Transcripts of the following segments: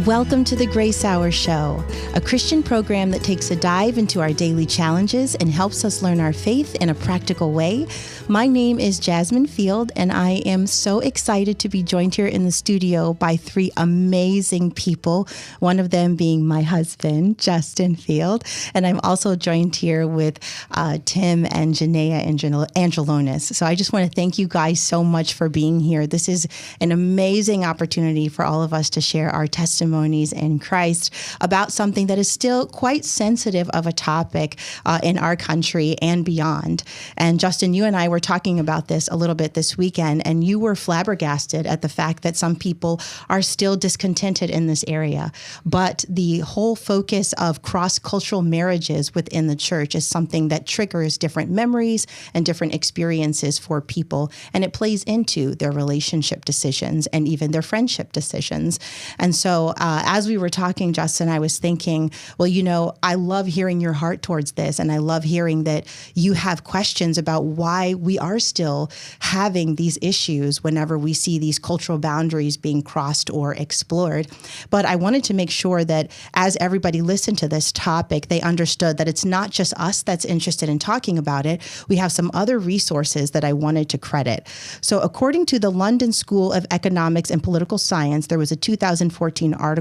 Welcome to the Grace Hour Show, a Christian program that takes a dive into our daily challenges and helps us learn our faith in a practical way. My name is Jasmin Field, and I am so excited to be joined here in the studio by three amazing people, one of them being my husband, Justin Field, and I'm also joined here with Tim and Janiea and Andrulonis. So I just want to thank you guys so much for being here. This is an amazing opportunity for all of us to share our testimonies in Christ about something that is still quite sensitive of a topic in our country and beyond. And Justin, you and I were talking about this a little bit this weekend, and you were flabbergasted at the fact that some people are still discontented in this area. But the whole focus of cross-cultural marriages within the church is something that triggers different memories and different experiences for people, and it plays into their relationship decisions and even their friendship decisions. And so as we were talking, Justin, I was thinking, well, you know, I love hearing your heart towards this, and I love hearing that you have questions about why we are still having these issues whenever we see these cultural boundaries being crossed or explored. But I wanted to make sure that as everybody listened to this topic, they understood that it's not just us that's interested in talking about it. We have some other resources that I wanted to credit. So according to the London School of Economics and Political Science, there was a 2014 article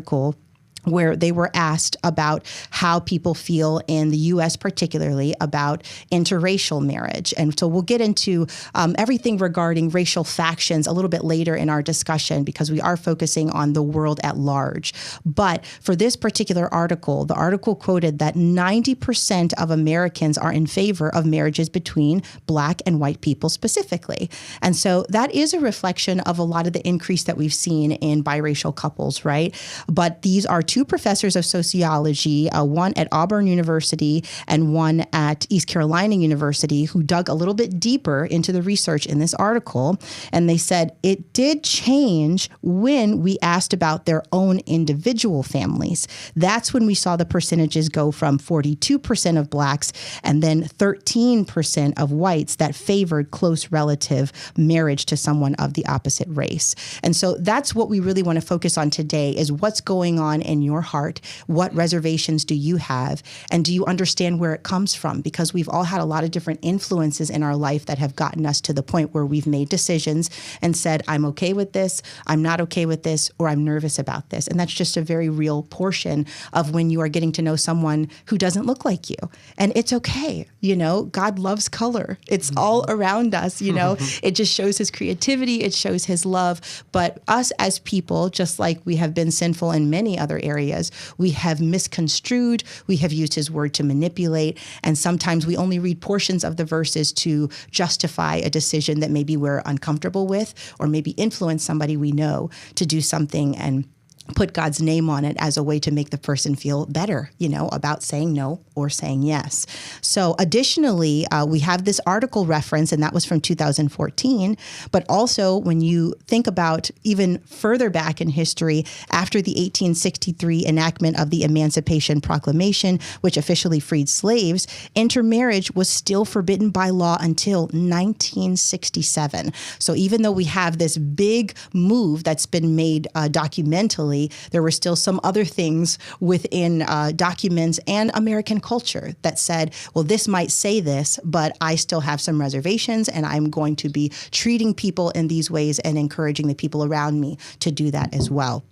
where they were asked about how people feel in the U.S., particularly about interracial marriage. And so we'll get into everything regarding racial factions a little bit later in our discussion, because we are focusing on the world at large. But for this particular article, the article quoted that 90% of Americans are in favor of marriages between Black and white people specifically. And so that is a reflection of a lot of the increase that we've seen in biracial couples, right? But these are two professors of sociology, one at Auburn University and one at East Carolina University, who dug a little bit deeper into the research in this article. And they said it did change when we asked about their own individual families. That's when we saw the percentages go from 42% of Blacks and then 13% of whites that favored close relative marriage to someone of the opposite race. And so that's what we really want to focus on today, is what's going on in your heart. What reservations do you have? And do you understand where it comes from? Because we've all had a lot of different influences in our life that have gotten us to the point where we've made decisions and said, I'm okay with this, I'm not okay with this, or I'm nervous about this. And that's just a very real portion of when you are getting to know someone who doesn't look like you. And it's okay. You know, God loves color. It's all around us. You know, it just shows his creativity. It shows his love. But us as people, just like we have been sinful in many other areas, we have misconstrued, we have used his word to manipulate, and sometimes we only read portions of the verses to justify a decision that maybe we're uncomfortable with, or maybe influence somebody we know to do something and put God's name on it as a way to make the person feel better, you know, about saying no or saying yes. So additionally, we have this article reference, and that was from 2014. But also when you think about even further back in history, after the 1863 enactment of the Emancipation Proclamation, which officially freed slaves, intermarriage was still forbidden by law until 1967. So even though we have this big move that's been made documentally, there were still some other things within documents and American culture that said, well, this might say this, but I still have some reservations, and I'm going to be treating people in these ways and encouraging the people around me to do that as well.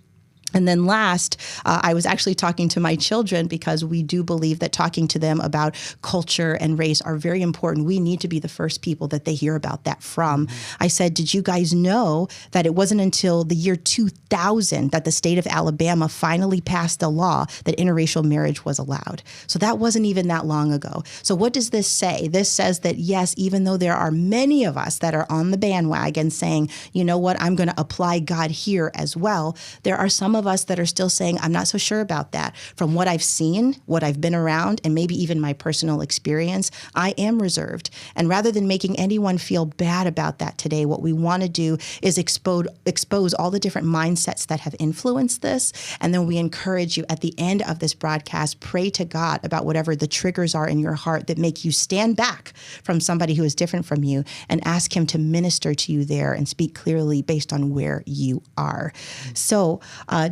And then last, I was actually talking to my children, because we do believe that talking to them about culture and race are very important. We need to be the first people that they hear about that from. I said, did you guys know that it wasn't until the year 2000 that the state of Alabama finally passed a law that interracial marriage was allowed? So that wasn't even that long ago. So what does this say? This says that, yes, even though there are many of us that are on the bandwagon saying, you know what, I'm going to apply God here as well, there are some of us that are still saying, I'm not so sure about that. From what I've seen, what I've been around, and maybe even my personal experience, I am reserved. And rather than making anyone feel bad about that today, what we want to do is expose all the different mindsets that have influenced this. And then we encourage you at the end of this broadcast, pray to God about whatever the triggers are in your heart that make you stand back from somebody who is different from you, and ask him to minister to you there and speak clearly based on where you are. So,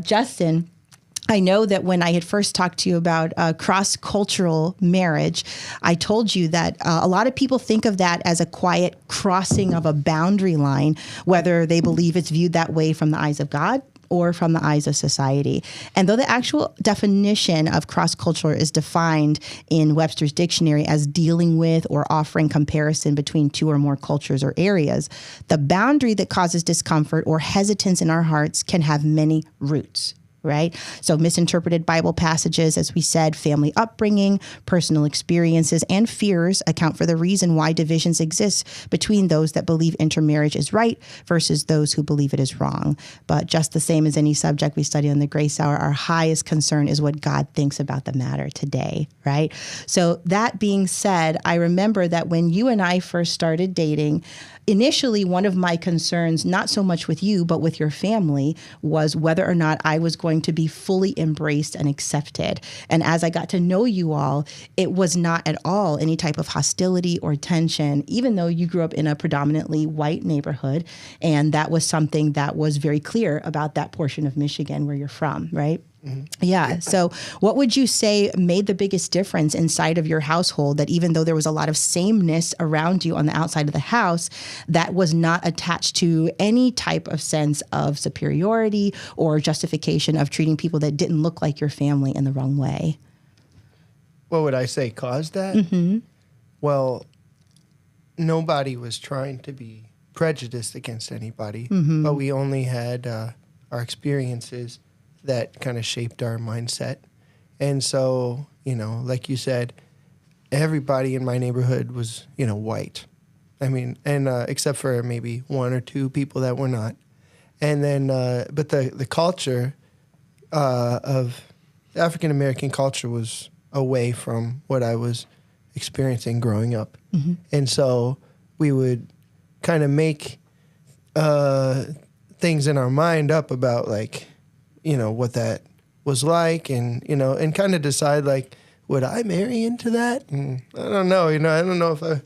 Justin, I know that when I had first talked to you about cross-cultural marriage, I told you that a lot of people think of that as a quiet crossing of a boundary line, whether they believe it's viewed that way from the eyes of God or from the eyes of society. And though the actual definition of cross-cultural is defined in Webster's dictionary as dealing with or offering comparison between two or more cultures or areas, the boundary that causes discomfort or hesitance in our hearts can have many roots. Right? So misinterpreted Bible passages, as we said, family upbringing, personal experiences, and fears account for the reason why divisions exist between those that believe intermarriage is right versus those who believe it is wrong. But just the same as any subject we study on the Grace Hour, our highest concern is what God thinks about the matter today, right? So that being said, I remember that when you and I first started dating, initially, one of my concerns, not so much with you, but with your family, was whether or not I was going to be fully embraced and accepted. And as I got to know you all, it was not at all any type of hostility or tension, even though you grew up in a predominantly white neighborhood. And that was something that was very clear about that portion of Michigan where you're from, right? Mm-hmm. Yeah. So what would you say made the biggest difference inside of your household, that even though there was a lot of sameness around you on the outside of the house, that was not attached to any type of sense of superiority or justification of treating people that didn't look like your family in the wrong way? What would I say caused that? Mm-hmm. Well, nobody was trying to be prejudiced against anybody, Mm-hmm. but we only had our experiences that kind of shaped our mindset. And so, like you said, everybody in my neighborhood was, white. I mean, and except for maybe one or two people that were not. And then, but the culture of African-American culture was away from what I was experiencing growing up. Mm-hmm. And so we would kind of make things in our mind up about, like, what that was like, and, and kind of decide, like, would I marry into that? And I don't know, I don't know if I,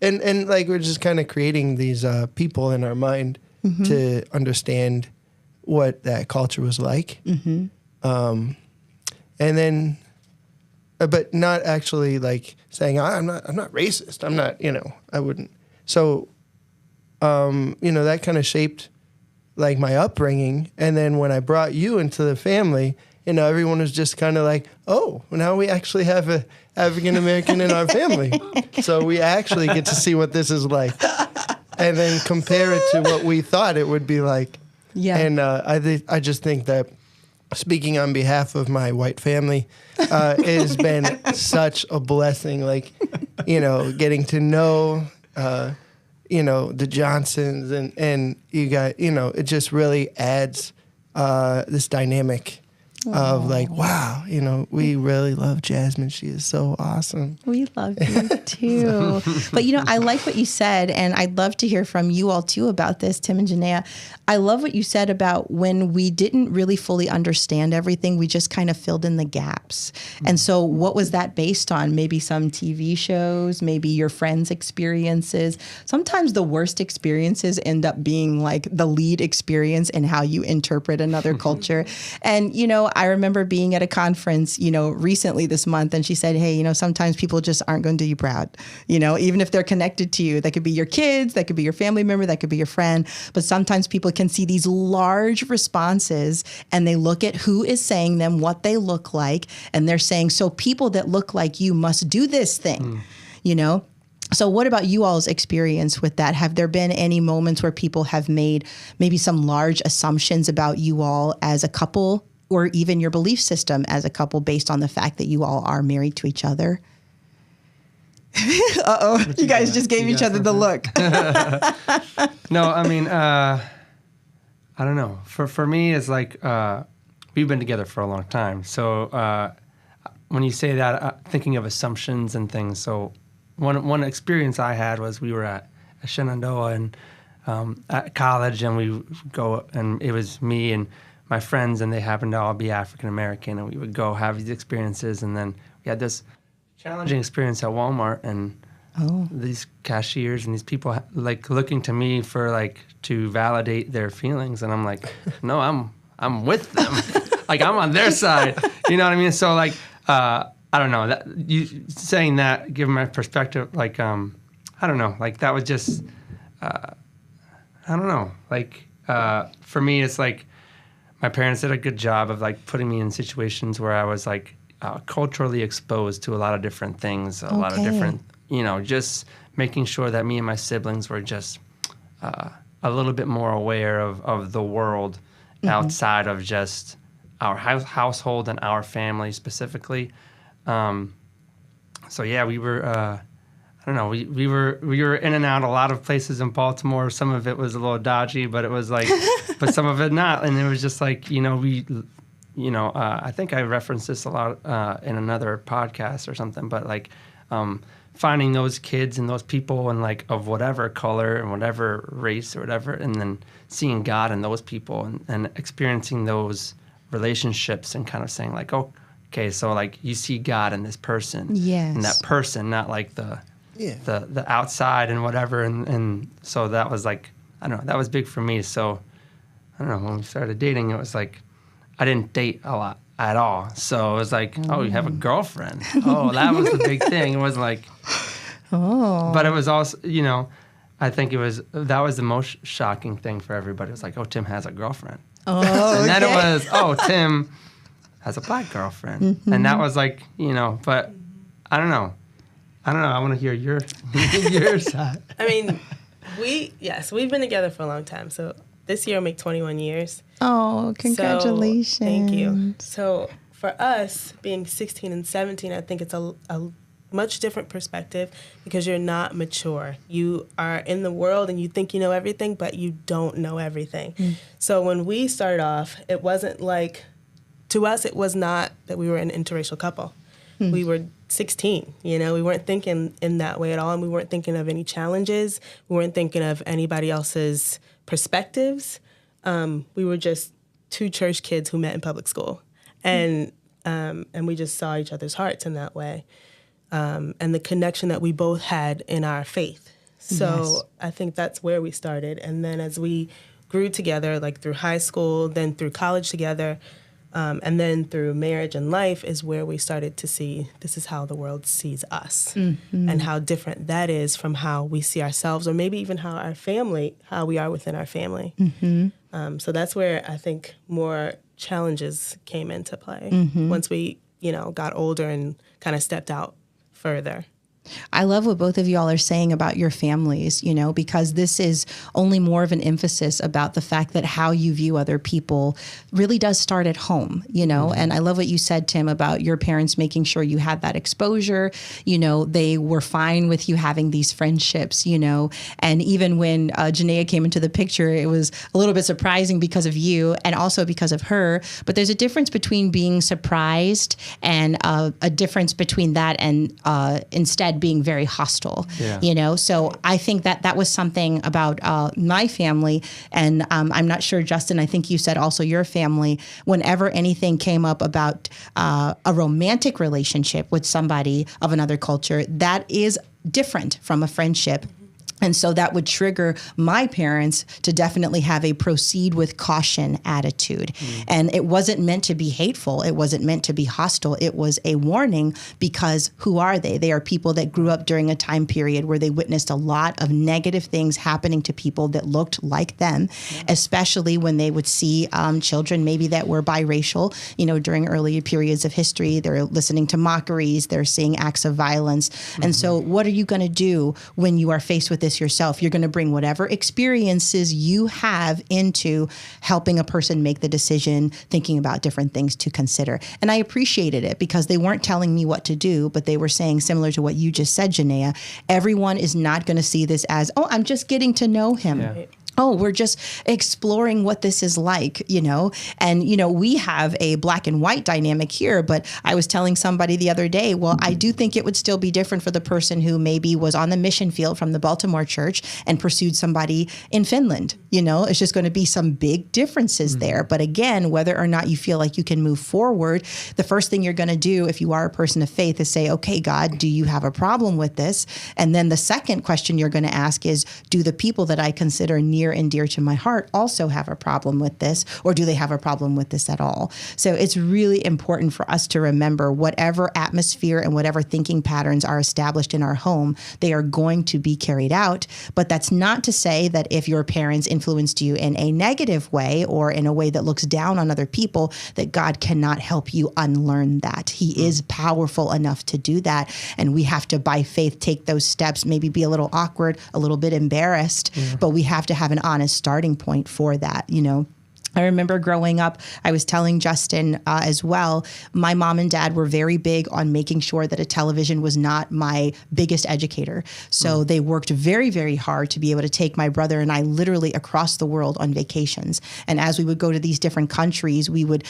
and like, we're just kind of creating these people in our mind Mm-hmm. to understand what that culture was like. Mm-hmm. And then, but not actually like saying, I'm not racist. I'm not, I wouldn't. So, that kind of shaped like my upbringing. And then when I brought you into the family, everyone was just kind of like, oh, now we actually have a African American in our family. So we actually get to see what this is like, and then compare it to what we thought it would be like. Yeah. And I just think that, speaking on behalf of my white family, it has been such a blessing, like, getting to know the Johnsons, and you got, it just really adds this dynamic of like, wow, we really love Jasmin. She is so awesome. We love you too. But, I like what you said, and I'd love to hear from you all too about this, Tim and Janiea. I love what you said about when we didn't really fully understand everything, we just kind of filled in the gaps. And so what was that based on? Maybe some TV shows, maybe your friends' experiences. Sometimes the worst experiences end up being like the lead experience in how you interpret another culture. And, I remember being at a conference, recently this month, and she said, hey, sometimes people just aren't going to do you proud, even if they're connected to you. That could be your kids, that could be your family member, that could be your friend. But sometimes people can see these large responses, and they look at who is saying them, what they look like, and they're saying, so people that look like you must do this thing, So what about you all's experience with that? Have there been any moments where people have made maybe some large assumptions about you all as a couple, or even your belief system as a couple, based on the fact that you all are married to each other? Uh-oh, you guys just gave each other the look. No, I mean, I don't know. For me, it's like, we've been together for a long time. So when you say that, thinking of assumptions and things. So one experience I had was we were at Shenandoah and at college, and we go, and it was me and my friends, and they happened to all be African American, and we would go have these experiences, and then we had this challenging experience at Walmart, and these cashiers and these people like looking to me for like to validate their feelings, and I'm like, no, I'm with them. like I'm on their side. You know what I mean? So like, I don't know, that you saying that, given my perspective, like, I don't know, like that was just, I don't know, like, for me, it's like my parents did a good job of like putting me in situations where I was like culturally exposed to a lot of different things, a lot of different, you know, just making sure that me and my siblings were just a little bit more aware of the world outside of just our household and our family specifically. So yeah, we were, I don't know, we were in and out a lot of places in Baltimore. Some of it was a little dodgy, but it was like, but some of it not. And it was just like, you know, I think I referenced this a lot in another podcast or something, but like finding those kids and those people and like of whatever color and whatever race or whatever, and then seeing God in those people and experiencing those relationships and kind of saying like, oh, okay, so like you see God in this person, and that person, not like the outside and whatever, and so that was like, I don't know, that was big for me. So I don't know, when we started dating, it was like I didn't date a lot at all. So it was like, oh, you have a girlfriend. Oh, that was the big thing. It was like, but it was also, you know, I think that was the most shocking thing for everybody. It was like, oh, Tim has a girlfriend. Oh, and then it was, oh, Tim has a black girlfriend. And that was like, you know, but I don't know. I want to hear your side. I mean, we've been together for a long time. So this year will make 21 years. Oh, congratulations. So, thank you. So for us, being 16 and 17, I think it's a much different perspective because you're not mature. You are in the world and you think you know everything, but you don't know everything. So when we started off, it wasn't like, to us, it was not that we were an interracial couple. We were 16, you know, we weren't thinking in that way at all, and we weren't thinking of any challenges. We weren't thinking of anybody else's perspectives. We were just two church kids who met in public school, and we just saw each other's hearts in that way, and the connection that we both had in our faith. So I think that's where we started, and then as we grew together, like through high school, then through college together, and then through marriage and life is where we started to see this is how the world sees us, and how different that is from how we see ourselves, or maybe even how we are within our family. So that's where I think more challenges came into play once we, you know, got older and kind of stepped out further. I love what both of y'all are saying about your families, you know, because this is only more of an emphasis about the fact that how you view other people really does start at home, you know. And I love what you said, Tim, about your parents making sure you had that exposure. You know, they were fine with you having these friendships, you know. And even when Janiea came into the picture, it was a little bit surprising because of you and also because of her. But there's a difference between being surprised and a difference between that and instead being very hostile, you know? So I think that was something about my family. And I'm not sure, Justin, I think you said also your family, whenever anything came up about a romantic relationship with somebody of another culture, that is different from a friendship. And so that would trigger my parents to definitely have a proceed with caution attitude. And it wasn't meant to be hateful. It wasn't meant to be hostile. It was a warning because who are they? They are people that grew up during a time period where they witnessed a lot of negative things happening to people that looked like them, especially when they would see children maybe that were biracial, you know, during earlier periods of history. They're listening to mockeries. They're seeing acts of violence. And so what are you going to do when you are faced with this yourself? You're going to bring whatever experiences you have into helping a person make the decision, thinking about different things to consider. And I appreciated it because they weren't telling me what to do, but they were saying, similar to what you just said, Janiea, everyone is not going to see this as, oh, I'm just getting to know him. Yeah. Oh, we're just exploring what this is like, you know? And, you know, we have a black and white dynamic here, but I was telling somebody the other day, well, I do think it would still be different for the person who maybe was on the mission field from the Baltimore church and pursued somebody in Finland. It's just going to be some big differences there. But again, whether or not you feel like you can move forward, the first thing you're going to do if you are a person of faith is say, okay, God, do you have a problem with this? And then the second question you're going to ask is, do the people that I consider near and dear to my heart also have a problem with this? Or do they have a problem with this at all? So it's really important for us to remember whatever atmosphere and whatever thinking patterns are established in our home, they are going to be carried out. But that's not to say that if your parents influenced you in a negative way or in a way that looks down on other people, that God cannot help you unlearn that. He is powerful enough to do that. And we have to, by faith, take those steps, maybe be a little awkward, a little bit embarrassed, but we have to have an honest starting point for that, I remember growing up, I was telling Justin as well, my mom and dad were very big on making sure that a television was not my biggest educator. So they worked very, very hard to be able to take my brother and I literally across the world on vacations. And as we would go to these different countries, we would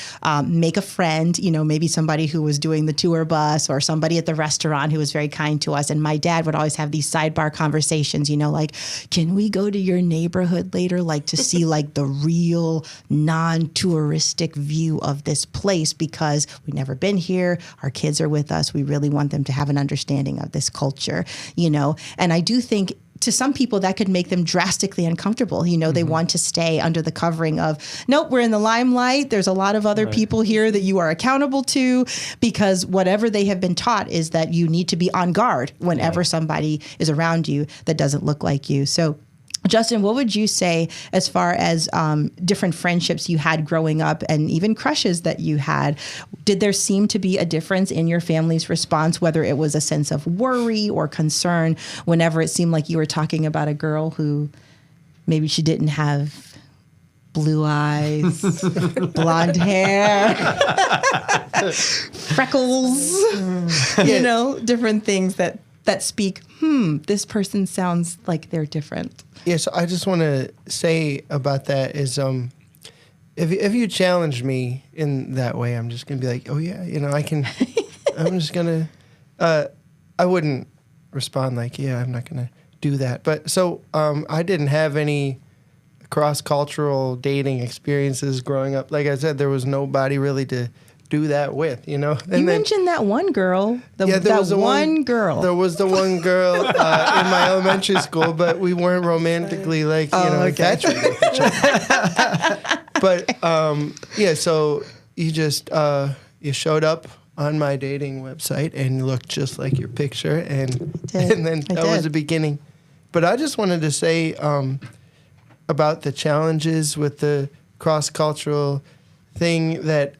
make a friend, maybe somebody who was doing the tour bus or somebody at the restaurant who was very kind to us. And my dad would always have these sidebar conversations, like, can we go to your neighborhood later, like to see like the real non-touristic view of this place because we've never been here. Our kids are with us. We really want them to have an understanding of this culture, And I do think to some people that could make them drastically uncomfortable. They want to stay under the covering of, nope, we're in the limelight. There's a lot of other people here that you are accountable to because whatever they have been taught is that you need to be on guard whenever somebody is around you that doesn't look like you. So Justin, what would you say as far as different friendships you had growing up and even crushes that you had? Did there seem to be a difference in your family's response, whether it was a sense of worry or concern whenever it seemed like you were talking about a girl who maybe she didn't have blue eyes, blonde hair, freckles, different things that speak, this person sounds like they're different. Yeah, so I just want to say about that is if you challenge me in that way, I'm just going to be like, oh, yeah, I can, I'm just going to, I wouldn't respond like, yeah, I'm not going to do that. But so I didn't have any cross-cultural dating experiences growing up. Like I said, there was nobody really to do that with, And you mentioned that one girl. There was the one girl in my elementary school, but we weren't romantically infatuated with each other. But so you just you showed up on my dating website and looked just like your picture, and then that was the beginning. But I just wanted to say about the challenges with the cross-cultural thing that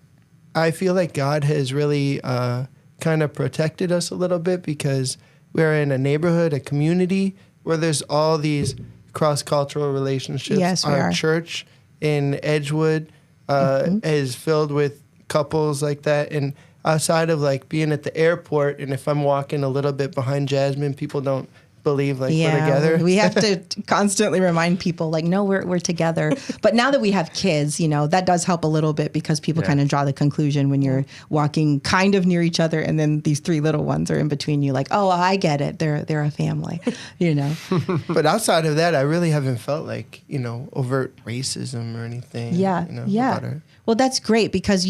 I feel like God has really kind of protected us a little bit because we're in a neighborhood, a community where there's all these cross-cultural relationships. Yes, we are. Our church in Edgewood is filled with couples like that. And outside of like being at the airport, and if I'm walking a little bit behind Jasmin, people don't believe we're together. We have to constantly remind people no, we're together. But now that we have kids, that does help a little bit because people kind of draw the conclusion when you're walking kind of near each other and then these three little ones are in between you like, oh, I get it. They're a family, But outside of that, I really haven't felt like, overt racism or anything. Yeah. Well, that's great because,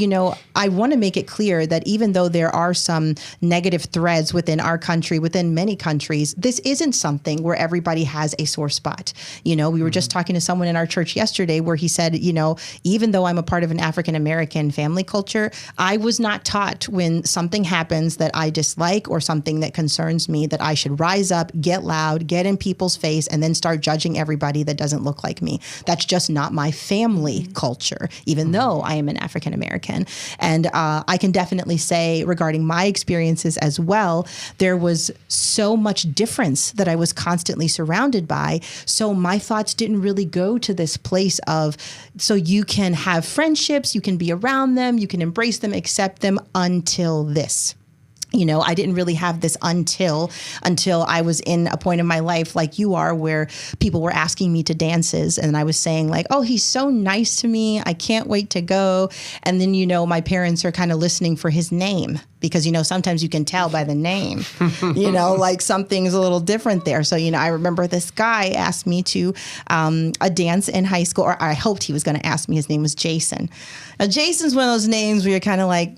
I want to make it clear that even though there are some negative threads within our country, within many countries, this isn't something where everybody has a sore spot. We were just talking to someone in our church yesterday where he said, even though I'm a part of an African-American family culture, I was not taught when something happens that I dislike or something that concerns me that I should rise up, get loud, get in people's face, and then start judging everybody that doesn't look like me. That's just not my family culture, even though I am an African American. And I can definitely say regarding my experiences as well, there was so much difference that I was constantly surrounded by. So my thoughts didn't really go to this place of, so you can have friendships, you can be around them, you can embrace them, accept them until this. I didn't really have this until I was in a point in my life like you are, where people were asking me to dances and I was saying like, oh, he's so nice to me, I can't wait to go. And then, my parents are kind of listening for his name, because, sometimes you can tell by the name, like something's a little different there. So, I remember this guy asked me to a dance in high school, or I hoped he was going to ask me. His name was Jason. Now, Jason's one of those names where you're kind of like,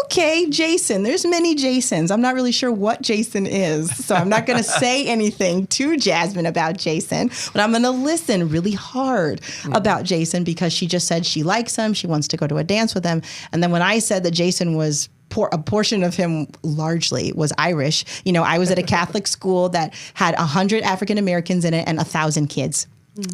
okay, Jason, there's many Jasons. I'm not really sure what Jason is. So I'm not going to say anything to Jasmine about Jason, but I'm going to listen really hard about Jason, because she just said she likes him. She wants to go to a dance with him. And then when I said that Jason was a portion of him largely was Irish, I was at a Catholic school that had 100 African Americans in it and 1,000 kids.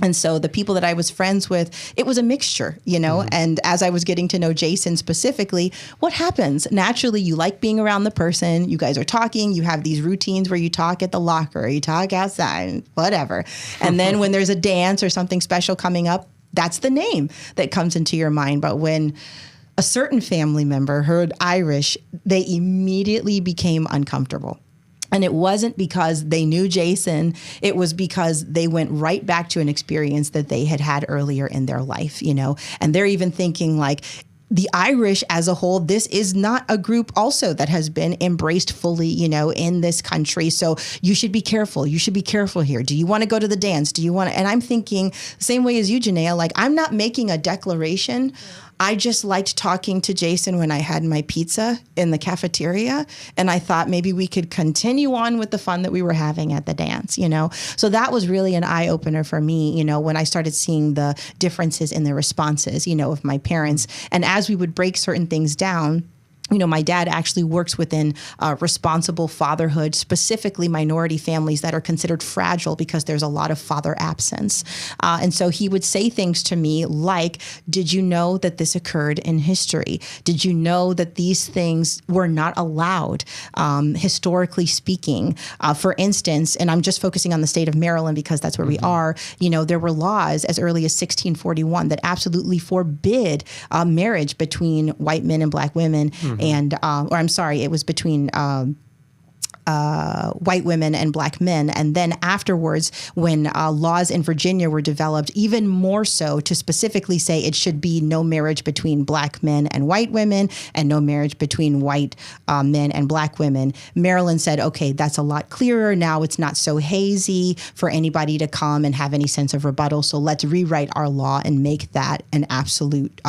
And so the people that I was friends with, it was a mixture, and as I was getting to know Jason specifically, what happens? Naturally, you like being around the person. You guys are talking. You have these routines where you talk at the locker, you talk outside, whatever. And then when there's a dance or something special coming up, that's the name that comes into your mind. But when a certain family member heard Irish, they immediately became uncomfortable. And it wasn't because they knew Jason. It was because they went right back to an experience that they had had earlier in their life, and they're even thinking like, the Irish as a whole, this is not a group also that has been embraced fully, in this country. So you should be careful. You should be careful here. Do you want to go to the dance? Do you want to? And I'm thinking the same way as you, Janiea, like I'm not making a declaration. I just liked talking to Jason when I had my pizza in the cafeteria. And I thought maybe we could continue on with the fun that we were having at the dance, So that was really an eye opener for me, when I started seeing the differences in the responses, of my parents. And as we would break certain things down, my dad actually works within responsible fatherhood, specifically minority families that are considered fragile because there's a lot of father absence. And so he would say things to me like, did you know that this occurred in history? Did you know that these things were not allowed, historically speaking? For instance, and I'm just focusing on the state of Maryland because that's where we are, there were laws as early as 1641 that absolutely forbid marriage between white men and black women. And, or I'm sorry, it was between white women and black men. And then afterwards, when laws in Virginia were developed, even more so to specifically say it should be no marriage between black men and white women and no marriage between white men and black women, Maryland said, okay, that's a lot clearer. Now it's not so hazy for anybody to come and have any sense of rebuttal. So let's rewrite our law and make that an absolute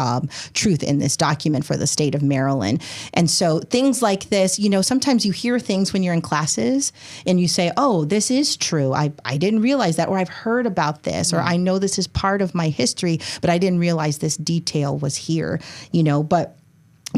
truth in this document for the state of Maryland. And so things like this, sometimes you hear things when you're in classes and you say, oh, this is true. I didn't realize that, or I've heard about this, or I know this is part of my history, but I didn't realize this detail was here, but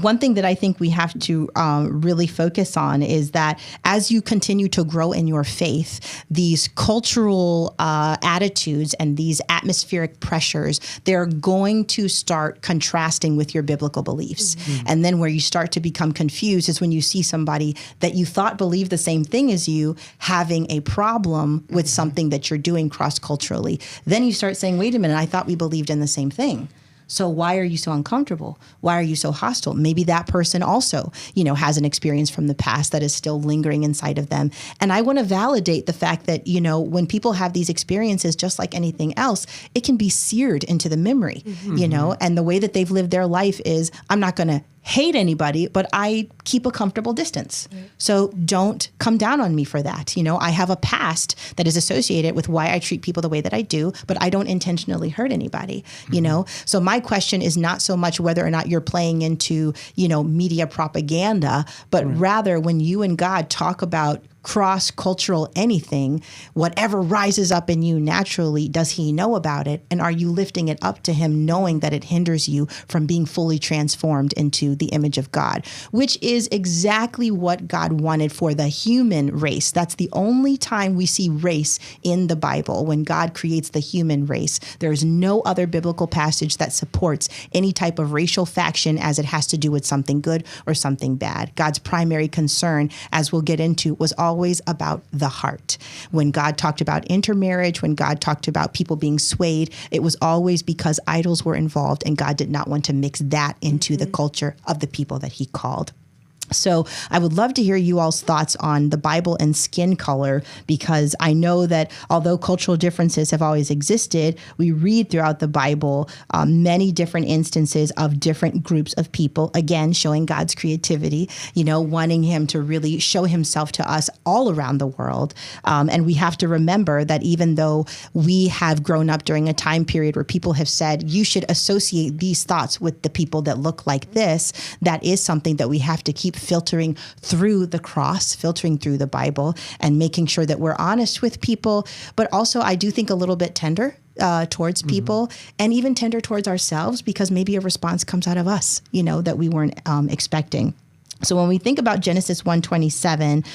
one thing that I think we have to really focus on is that as you continue to grow in your faith, these cultural attitudes and these atmospheric pressures, they're going to start contrasting with your biblical beliefs. Mm-hmm. And then where you start to become confused is when you see somebody that you thought believed the same thing as you having a problem with something that you're doing cross-culturally. Then you start saying, wait a minute, I thought we believed in the same thing. So why are you so uncomfortable? Why are you so hostile? Maybe that person also, has an experience from the past that is still lingering inside of them. And I want to validate the fact that, when people have these experiences, just like anything else, it can be seared into the memory, and the way that they've lived their life is, I'm not going to hate anybody, but I keep a comfortable distance. Right. So don't come down on me for that. I have a past that is associated with why I treat people the way that I do, but I don't intentionally hurt anybody, So my question is not so much whether or not you're playing into, media propaganda, but rather when you and God talk about cross-cultural anything, whatever rises up in you naturally, does he know about it? And are you lifting it up to him knowing that it hinders you from being fully transformed into the image of God, which is exactly what God wanted for the human race. That's the only time we see race in the Bible, when God creates the human race. There is no other biblical passage that supports any type of racial faction as it has to do with something good or something bad. God's primary concern, as we'll get into, was always about the heart. When God talked about intermarriage, when God talked about people being swayed, it was always because idols were involved and God did not want to mix that into the culture of the people that he called. So I would love to hear you all's thoughts on the Bible and skin color, because I know that although cultural differences have always existed, we read throughout the Bible many different instances of different groups of people, again, showing God's creativity, wanting him to really show himself to us all around the world. And we have to remember that even though we have grown up during a time period where people have said, you should associate these thoughts with the people that look like this, that is something that we have to keep filtering through the cross, filtering through the Bible, and making sure that we're honest with people, but also I do think a little bit tender towards people, and even tender towards ourselves, because maybe a response comes out of us, that we weren't expecting. So when we think about Genesis 1:27,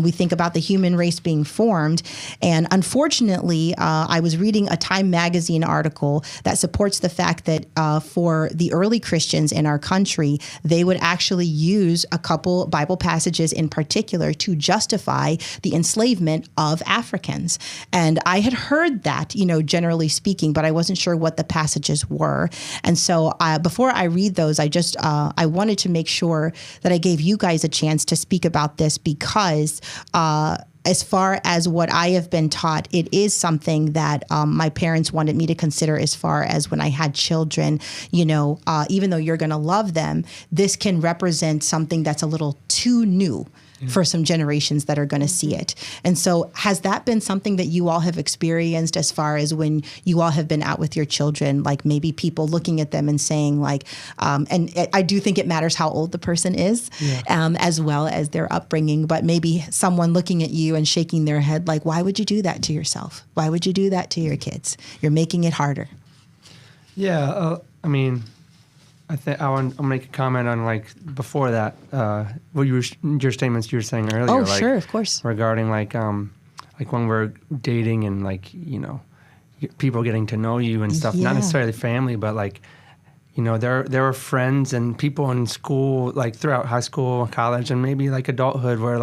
we think about the human race being formed. And unfortunately, I was reading a Time magazine article that supports the fact that for the early Christians in our country, they would actually use a couple Bible passages in particular to justify the enslavement of Africans. And I had heard that, generally speaking, but I wasn't sure what the passages were. And so before I read those, I wanted to make sure that I gave you guys a chance to speak about this, because as far as what I have been taught, it is something that my parents wanted me to consider as far as when I had children. Even though you're going to love them, this can represent something that's a little too new for some generations that are going to see it. And so has that been something that you all have experienced as far as when you all have been out with your children, like maybe people looking at them and saying like, and I do think it matters how old the person is, as well as their upbringing, but maybe someone looking at you and shaking their head like, why would you do that to yourself? Why would you do that to your kids? You're making it harder. I think I'll make a comment on before that. Your statements you were saying earlier. Oh, sure, of course. Regarding when we're dating and people getting to know you and stuff. Not necessarily family, but there are friends and people in school, throughout high school, college, and maybe adulthood, where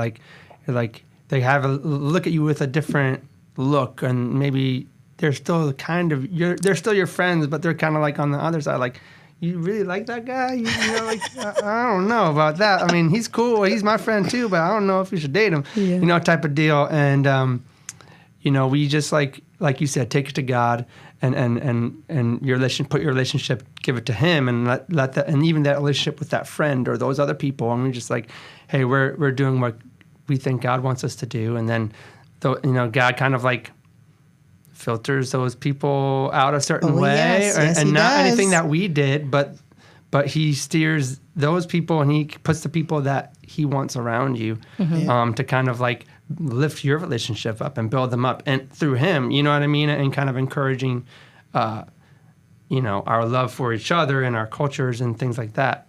they have a look at you with a different look, and maybe they're still they're still your friends, but they're kind of on the other side, you really like that guy? I don't know about that. I mean, he's cool. He's my friend too, but I don't know if you should date him, type of deal. And, we just like you said, take it to God and your put your relationship, give it to him, and let that, and even that relationship with that friend or those other people. And we're just hey, we're doing what we think God wants us to do. And then, God kind of filters those people out a certain way, and not anything that we did, but he steers those people, and he puts the people that he wants around you, to kind of lift your relationship up and build them up, and through him, you know what I mean, and kind of encouraging, our love for each other and our cultures and things like that.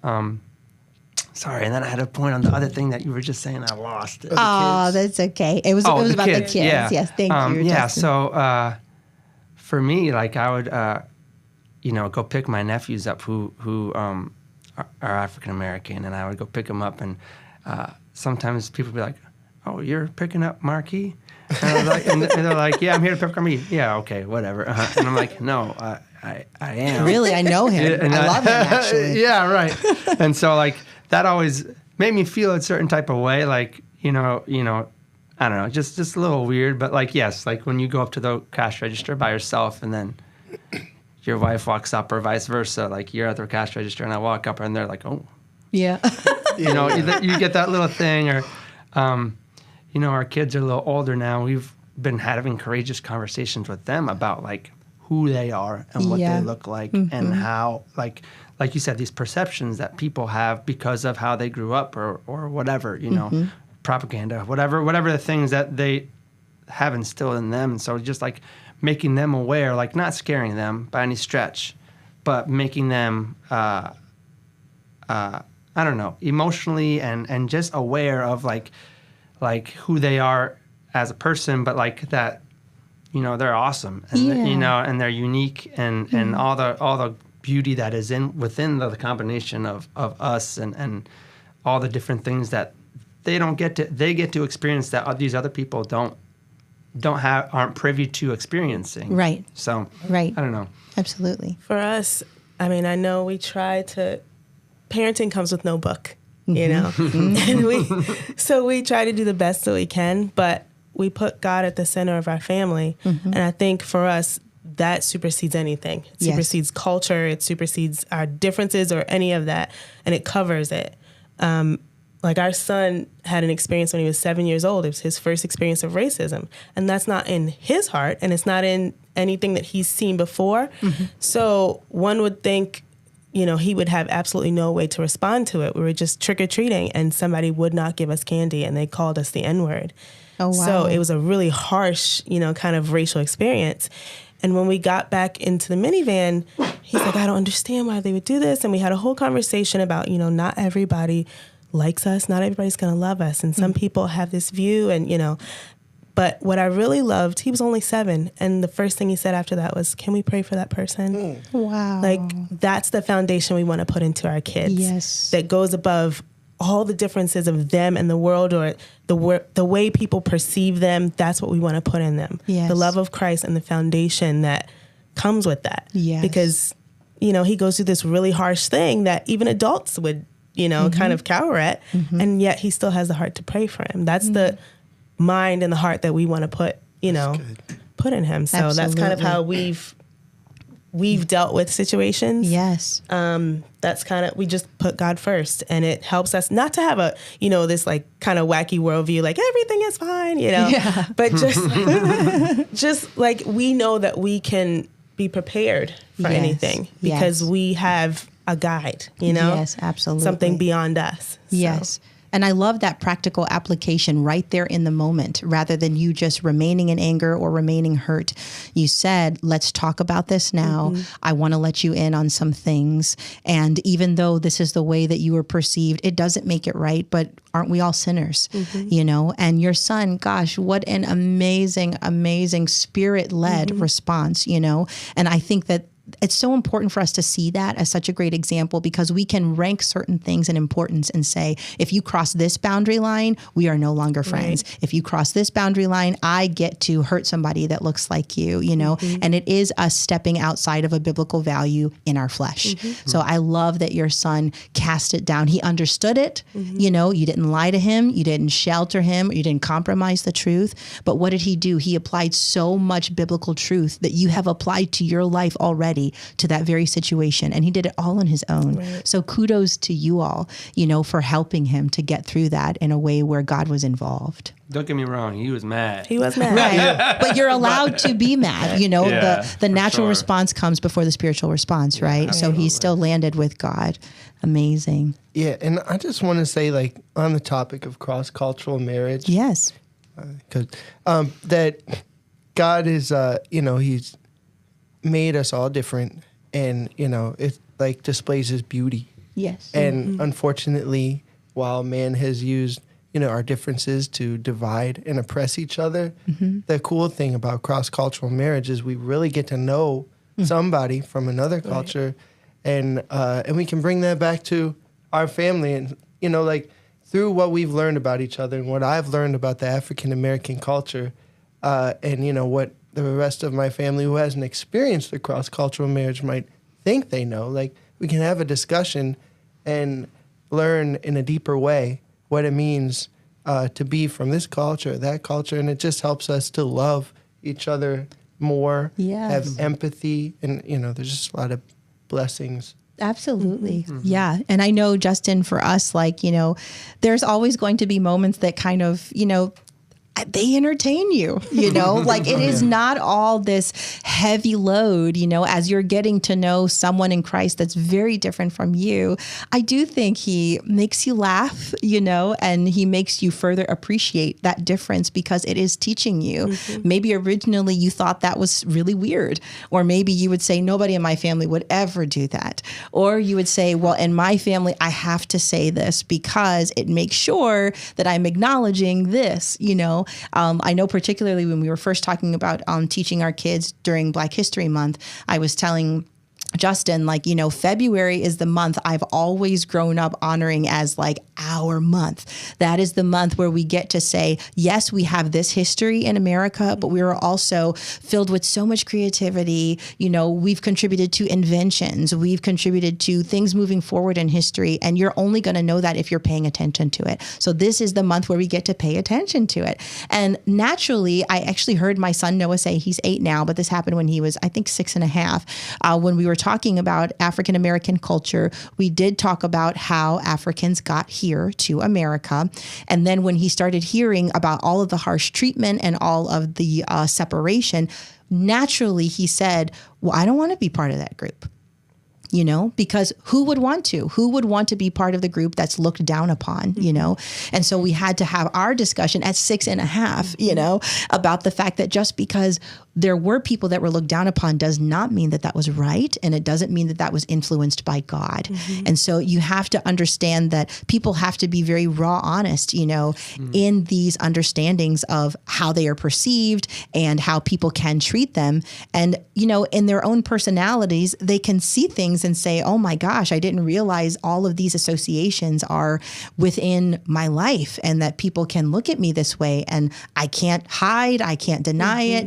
Sorry, and then I had a point on the other thing that you were just saying. I lost it. Oh, that's okay. It was about the kids. Yeah. Yes, thank you. Justin. So for me, I would, go pick my nephews up who are African American, and I would go pick them up, and sometimes people would be like, "Oh, you're picking up Marquis?" And they're like, "Yeah, I'm here to pick up Marquis." Yeah, okay, whatever. And I'm like, "No, I am." Really, I know him. And I love him, actually. Yeah, right. And so that always made me feel a certain type of way, I don't know, just a little weird, but yes, when you go up to the cash register by yourself, and then your wife walks up, or vice versa, you're at the cash register and I walk up and they're like, "Oh, yeah," you get that little thing, or our kids are a little older now. We've been having courageous conversations with them about who they are and what they look like, and how like you said, these perceptions that people have because of how they grew up, or whatever, propaganda, whatever the things that they have instilled in them. And so just making them aware, not scaring them by any stretch, but making them, I don't know, emotionally and just aware of who they are as a person, but that, they're awesome, and and they're unique, and all the beauty that is within the combination of us and all the different things that they get to experience that these other people aren't privy to experiencing. Right. So, right. I don't know. Absolutely. For us, I know we try to, parenting comes with no book. you know? And we try to do the best that we can, but we put God at the center of our family. And I think for us, that supersedes anything. It supersedes culture. It supersedes our differences or any of that. And it covers it. Like our son had an experience when he was 7 years old. It was his first experience of racism. And that's not in his heart. And it's not in anything that he's seen before. So one would think, you know, he would have absolutely no way to respond to it. We were just trick-or-treating and somebody would not give us candy and they called us the N-word. Oh, wow. So it was a really harsh, you know, kind of racial experience. And when we got back into the minivan, he's like, I don't understand why they would do this. And we had a whole conversation about, you know, not everybody likes us. Not everybody's going to love us. And some people have this view and, you know, but what I really loved, he was only 7. And the first thing he said after that was, can we pray for that person? Wow. Like, that's the foundation we want to put into our kids. Yes. That goes above all the differences of them and the world or the way people perceive them. That's what we want to put in them. Yes. The love of Christ and the foundation that comes with that. Yes. Because, you know, he goes through this really harsh thing that even adults would, you know, kind of cower at. And yet he still has the heart to pray for him. That's the mind and the heart that we want to put, you know, put in him. So that's kind of how we've dealt with situations. Yes. That's kind of, we just put God first, and it helps us not to have a, you know, this like kind of wacky worldview, like everything is fine, you know, but just like we know that we can be prepared for anything because we have a guide, you know? Yes, absolutely. Something beyond us. Yes. And I love that practical application right there in the moment, rather than you just remaining in anger or remaining hurt. You said, let's talk about this now. I want to let you in on some things. And even though this is the way that you were perceived, it doesn't make it right. But aren't we all sinners? You know, and your son, gosh, what an amazing, amazing spirit-led response, you know? And I think that it's so important for us to see that as such a great example, because we can rank certain things in importance and say, if you cross this boundary line, we are no longer friends. If you cross this boundary line, I get to hurt somebody that looks like you know, and it is us stepping outside of a biblical value in our flesh. So I love that your son cast it down. He understood it. You know, you didn't lie to him. You didn't shelter him. You didn't compromise the truth. But what did he do? He applied so much biblical truth that you have applied to your life already, to that very situation. And he did it all on his own. So kudos to you all, you know, for helping him to get through that in a way where God was involved. Don't get me wrong, he was mad. He was mad. Right. But you're allowed to be mad, you know, the natural response comes before the spiritual response, right? So he still landed with God. Amazing. Yeah, and I just want to say, like, on the topic of cross-cultural marriage. Yes. Because that God is, you know, he's made us all different, and you know it like displays his beauty. Yes. And unfortunately, while man has used, you know, our differences to divide and oppress each other, the cool thing about cross-cultural marriage is we really get to know somebody from another culture, and we can bring that back to our family, and you know, like through what we've learned about each other and what I've learned about the African American culture, and you know what the rest of my family who hasn't experienced a cross-cultural marriage might think they know. Like, we can have a discussion and learn in a deeper way what it means to be from this culture or that culture, and it just helps us to love each other more, have empathy, and, you know, there's just a lot of blessings. Absolutely. Yeah. And I know, Justin, for us, like, you know, there's always going to be moments that kind of, you know, they entertain you, you know, like it is not all this heavy load, you know, as you're getting to know someone in Christ that's very different from you. I do think he makes you laugh, you know, and he makes you further appreciate that difference because it is teaching you. Maybe originally you thought that was really weird, or maybe you would say nobody in my family would ever do that. Or you would say, well, in my family, I have to say this because it makes sure that I'm acknowledging this, you know. I know particularly when we were first talking about teaching our kids during Black History Month, I was telling Justin, like, February is the month I've always grown up honoring as like our month. That is the month where we get to say, yes, we have this history in America, but we are also filled with so much creativity. We've contributed to inventions. We've contributed to things moving forward in history. And you're only going to know that if you're paying attention to it. So this is the month where we get to pay attention to it. And naturally, I actually heard my son Noah say, he's 8 now, but this happened when he was, I think, 6.5, when we were talking about African American culture. We did talk about how Africans got here to America. And then when he started hearing about all of the harsh treatment and all of the separation, naturally he said, well, I don't want to be part of that group. Because who would want to? Who would want to be part of the group that's looked down upon, And so we had to have our discussion at 6.5, about the fact that just because there were people that were looked down upon does not mean that that was right. And it doesn't mean that that was influenced by God. And so you have to understand that people have to be very raw honest, in these understandings of how they are perceived and how people can treat them. And, in their own personalities, they can see things and say, oh my gosh, I didn't realize all of these associations are within my life and that people can look at me this way and I can't hide, I can't deny it,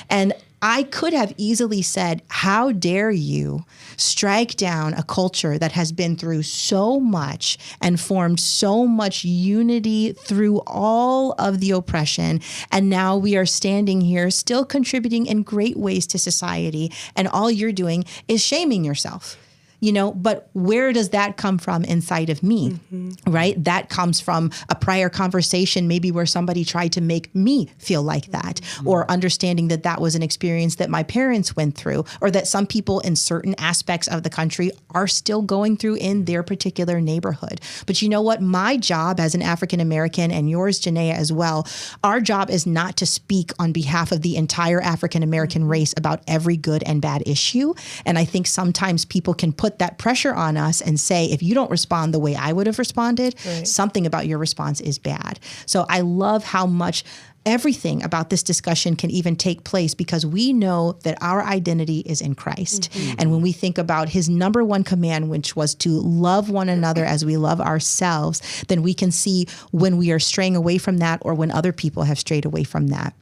And I could have easily said, how dare you strike down a culture that has been through so much and formed so much unity through all of the oppression. And now we are standing here still contributing in great ways to society. And all you're doing is shaming yourself. But where does that come from inside of me, right? That comes from a prior conversation, maybe where somebody tried to make me feel like that, or understanding that that was an experience that my parents went through, or that some people in certain aspects of the country are still going through in their particular neighborhood. But you know what? My job as an African American, and yours, Janiea, as well, our job is not to speak on behalf of the entire African American race about every good and bad issue. And I think sometimes people can put that pressure on us and say, if you don't respond the way I would have responded, something about your response is bad. So I love how much everything about this discussion can even take place because we know that our identity is in Christ. And when we think about his number one command, which was to love one another as we love ourselves, then we can see when we are straying away from that or when other people have strayed away from that.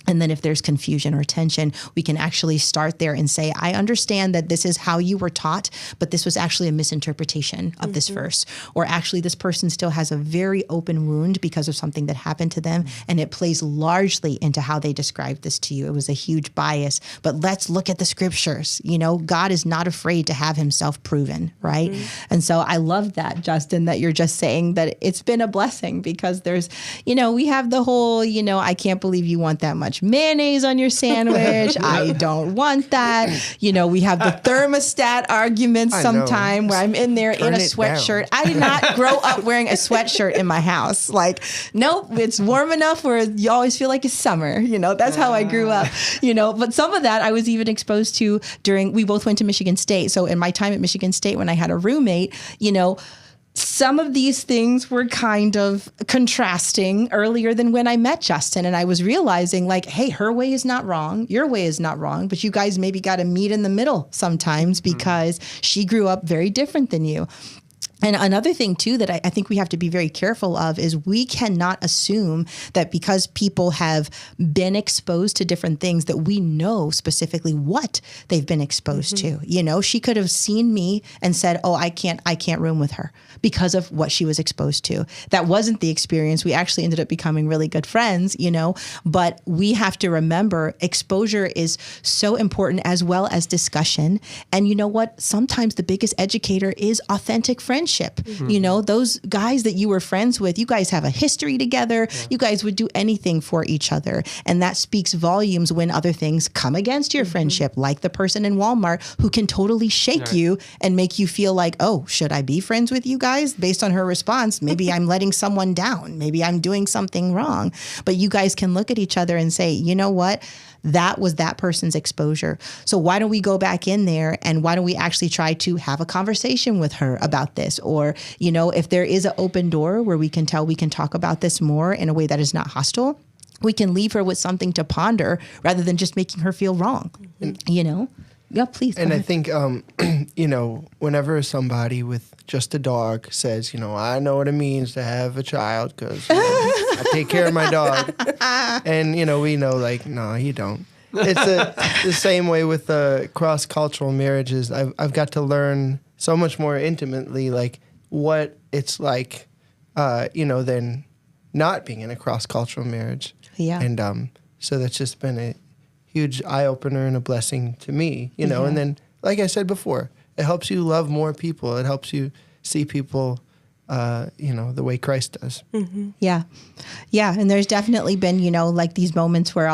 And then if there's confusion or tension, we can actually start there and say, I understand that this is how you were taught, but this was actually a misinterpretation of this verse. Or actually this person still has a very open wound because of something that happened to them. And it plays largely into how they described this to you. It was a huge bias, but let's look at the scriptures. God is not afraid to have himself proven, right? And so I love that, Justin, that you're just saying that it's been a blessing because there's, we have the whole, I can't believe you want that much mayonnaise on your sandwich. I don't want that. We have the thermostat arguments sometime where I'm in there in a sweatshirt. I did not grow up wearing a sweatshirt in my house. Like, nope, it's warm enough where you always feel like it's summer. That's how I grew up, but some of that I was even exposed to we both went to Michigan State. So in my time at Michigan State, when I had a roommate, some of these things were kind of contrasting earlier than when I met Justin. And I was realizing like, hey, her way is not wrong. Your way is not wrong. But you guys maybe got to meet in the middle sometimes because she grew up very different than you. And another thing, too, that I think we have to be very careful of is we cannot assume that because people have been exposed to different things that we know specifically what they've been exposed to. She could have seen me and said, oh, I can't room with her because of what she was exposed to. That wasn't the experience. We actually ended up becoming really good friends, but we have to remember exposure is so important as well as discussion. And you know what? Sometimes the biggest educator is authentic friendship. Those guys that you were friends with, you guys have a history together. Yeah. You guys would do anything for each other. And that speaks volumes when other things come against your friendship, like the person in Walmart who can totally shake you and make you feel like, oh, should I be friends with you guys? Based on her response, maybe I'm letting someone down. Maybe I'm doing something wrong. But you guys can look at each other and say, you know what? That was that person's exposure. So why don't we go back in there and why don't we actually try to have a conversation with her about this? Or, if there is an open door where we can talk about this more in a way that is not hostile, we can leave her with something to ponder rather than just making her feel wrong, Yeah, please. And I think, whenever somebody with just a dog says, I know what it means to have a child because I take care of my dog. And, we know, like, no, you don't. It's the same way with cross-cultural marriages. I've got to learn so much more intimately, like, what it's like, than not being in a cross-cultural marriage. Yeah. And so that's just been a huge eye-opener and a blessing to me, And then, like I said before, it helps you love more people. It helps you see people, the way Christ does. Mm-hmm. Yeah. Yeah. And there's definitely been, like these moments where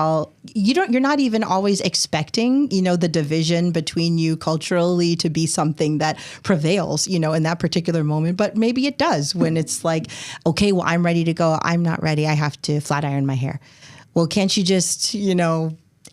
you're not even always expecting, the division between you culturally to be something that prevails, in that particular moment. But maybe it does when it's like, okay, well, I'm ready to go. I'm not ready. I have to flat iron my hair. Well, can't you just,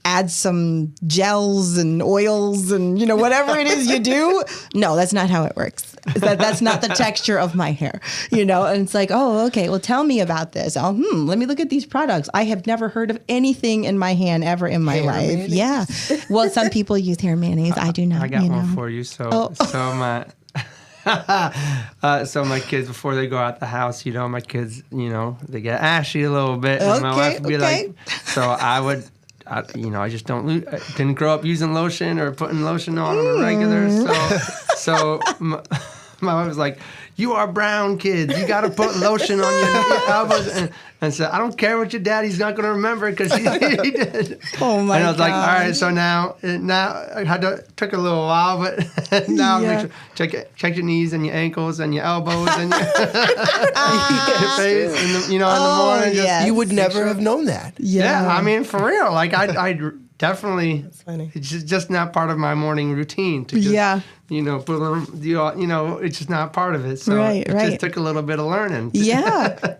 add some gels and oils and, whatever it is you do? No, that's not how it works. That's not the texture of my hair, and it's like, oh, okay, well, tell me about this. Let me look at these products. I have never heard of anything in my hand ever in my life. Mayonnaise? Yeah. Well, some people use hair mayonnaise. I do not. I got one for you. So my kids, before they go out the house, my kids, they get ashy a little bit. And my wife would be like, so I just didn't grow up using lotion or putting lotion on them regular. So my wife was like, you are brown kids. You got to put lotion on your elbows. And so I don't care what your daddy's not going to remember because he did. Oh, my God. And I was like, all right, so now it took a little while, but now make sure, check your knees and your ankles and your elbows and your face. And in the morning. You would never have known that. Yeah, I mean, for real. Like, I definitely, That's funny. It's just not part of my morning routine to just, put a little, it's just not part of it. So it just took a little bit of learning. Yeah.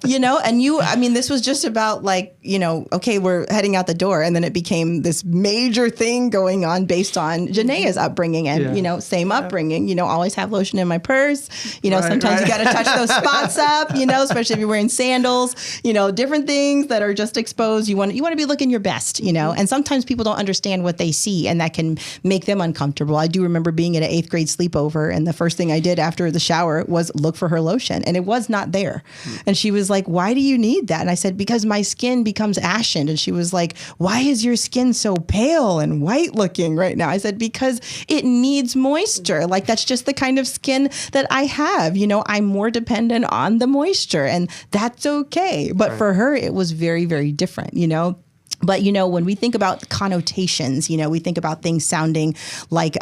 And this was just about like, okay, we're heading out the door. And then it became this major thing going on based on Janea's upbringing and, same upbringing, always have lotion in my purse. Sometimes you got to touch those spots up, especially if you're wearing sandals, different things that are just exposed. You want to be looking your best, and sometimes people don't understand what they see and that can make them uncomfortable. I do remember being at an 8th grade sleepover and the first thing I did after the shower was look for her lotion and it was not there. And she was like, why do you need that? And I said, because my skin becomes ashen. And she was like, why is your skin so pale and white looking right now? I said, because it needs moisture. Like that's just the kind of skin that I have. I'm more dependent on the moisture and that's okay. But for her, it was very, very different, But, when we think about connotations, we think about things sounding like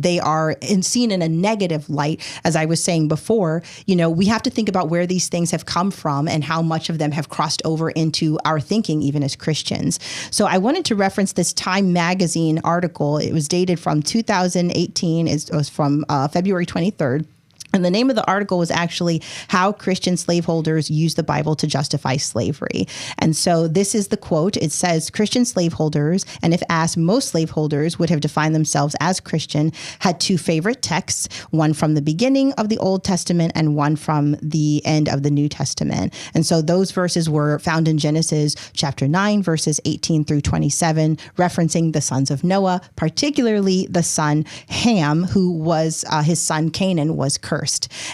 they are seen in a negative light, as I was saying before, we have to think about where these things have come from and how much of them have crossed over into our thinking, even as Christians. So I wanted to reference this Time magazine article. It was dated from 2018. It was from February 23rd. And the name of the article was actually How Christian Slaveholders Use the Bible to Justify Slavery. And so this is the quote. It says, Christian slaveholders, and if asked, most slaveholders would have defined themselves as Christian, had two favorite texts, one from the beginning of the Old Testament and one from the end of the New Testament. And so those verses were found in Genesis chapter 9, verses 18 through 27, referencing the sons of Noah, particularly the son Ham, who was his son Canaan was cursed.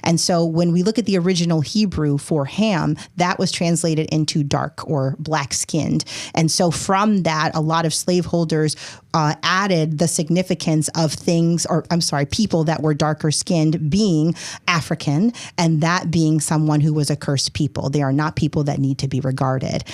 And so when we look at the original Hebrew for Ham, that was translated into dark or black skinned. And so from that, a lot of slaveholders added the significance of people that were darker skinned being African, and that being someone who was a cursed people. They are not people that need to be regarded.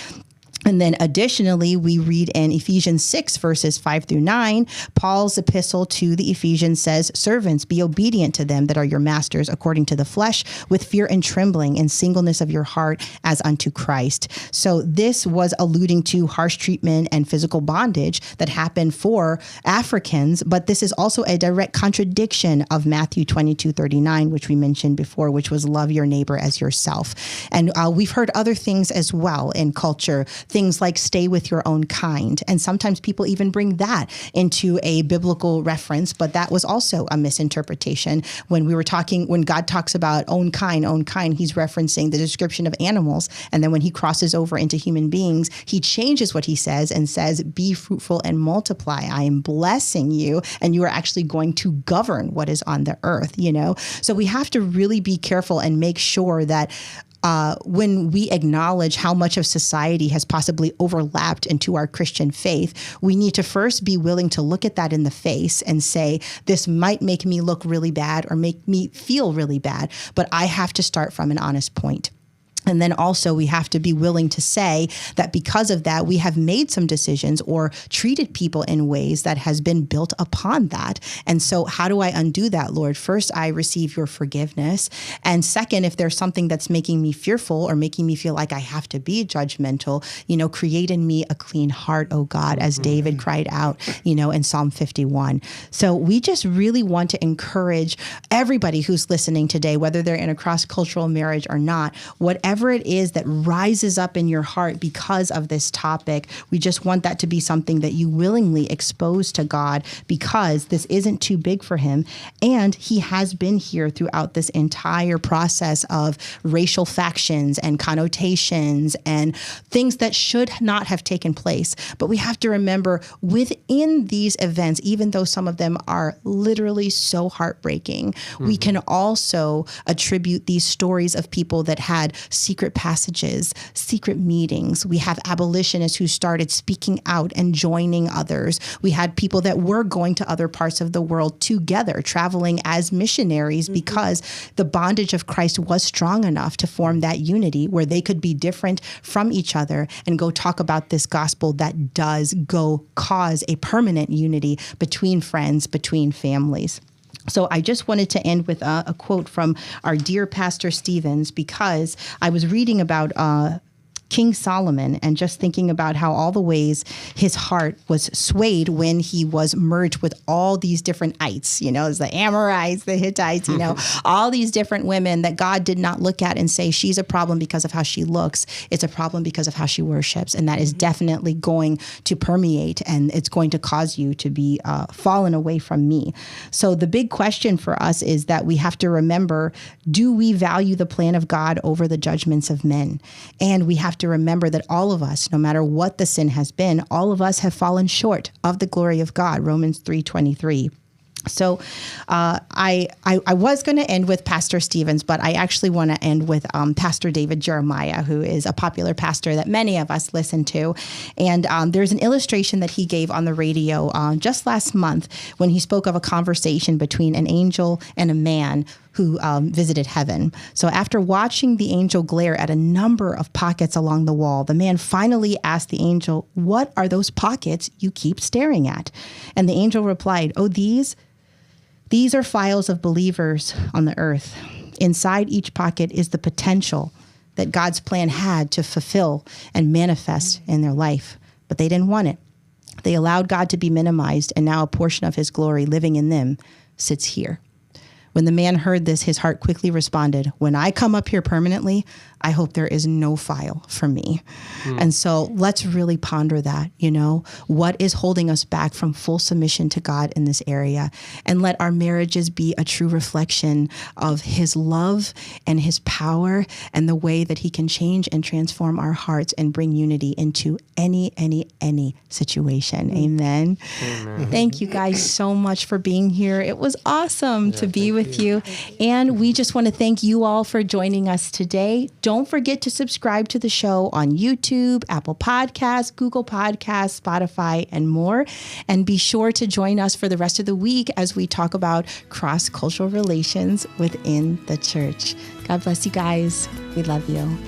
And then additionally, we read in Ephesians 6, verses 5 through 9, Paul's epistle to the Ephesians says, servants, be obedient to them that are your masters according to the flesh, with fear and trembling and singleness of your heart as unto Christ. So this was alluding to harsh treatment and physical bondage that happened for Africans, but this is also a direct contradiction of Matthew 22:39, which we mentioned before, which was love your neighbor as yourself. And we've heard other things as well in culture things like stay with your own kind. And sometimes people even bring that into a biblical reference, but that was also a misinterpretation. When God talks about own kind, he's referencing the description of animals. And then when he crosses over into human beings, he changes what he says and says, be fruitful and multiply. I am blessing you, and you are actually going to govern what is on the earth, So we have to really be careful and make sure that when we acknowledge how much of society has possibly overlapped into our Christian faith, we need to first be willing to look at that in the face and say, this might make me look really bad or make me feel really bad, but I have to start from an honest point. And then also we have to be willing to say that because of that, we have made some decisions or treated people in ways that has been built upon that. And so how do I undo that, Lord? First, I receive your forgiveness. And second, if there's something that's making me fearful or making me feel like I have to be judgmental, create in me a clean heart, oh God, as David cried out, in Psalm 51. So we just really want to encourage everybody who's listening today, whether they're in a cross-cultural marriage or not, whatever it is that rises up in your heart because of this topic, we just want that to be something that you willingly expose to God, because this isn't too big for him. And he has been here throughout this entire process of racial factions and connotations and things that should not have taken place. But we have to remember within these events, even though some of them are literally so heartbreaking, we can also attribute these stories of people that had secret passages, secret meetings. We have abolitionists who started speaking out and joining others. We had people that were going to other parts of the world together, traveling as missionaries, because the bondage of Christ was strong enough to form that unity where they could be different from each other and go talk about this gospel that does go cause a permanent unity between friends, between families. So I just wanted to end with a quote from our dear Pastor Stevens, because I was reading about King Solomon and just thinking about how all the ways his heart was swayed when he was merged with all these different ites, it's the Amorites, the Hittites, all these different women that God did not look at and say, she's a problem because of how she looks. It's a problem because of how she worships. And that is definitely going to permeate, and it's going to cause you to be fallen away from me. So the big question for us is that we have to remember, do we value the plan of God over the judgments of men? And we have to remember that all of us, no matter what the sin has been, all of us have fallen short of the glory of God, Romans 3:23. So I was going to end with Pastor Stevens, but I actually want to end with Pastor David Jeremiah, who is a popular pastor that many of us listen to. And there's an illustration that he gave on the radio just last month when he spoke of a conversation between an angel and a man who visited heaven. So after watching the angel glare at a number of pockets along the wall, the man finally asked the angel, "What are those pockets you keep staring at?" And the angel replied, "Oh, these are files of believers on the earth. Inside each pocket is the potential that God's plan had to fulfill and manifest in their life, but they didn't want it. They allowed God to be minimized, and now a portion of his glory living in them sits here." When the man heard this, his heart quickly responded, "When I come up here permanently, I hope there is no file for me." And so let's really ponder that, what is holding us back from full submission to God in this area, and let our marriages be a true reflection of his love and his power and the way that he can change and transform our hearts and bring unity into any situation. Amen. Thank you guys so much for being here. It was awesome to be with you. And we just want to thank you all for joining us today. Don't forget to subscribe to the show on YouTube, Apple Podcasts, Google Podcasts, Spotify, and more. And be sure to join us for the rest of the week as we talk about cross-cultural relations within the church. God bless you guys. We love you.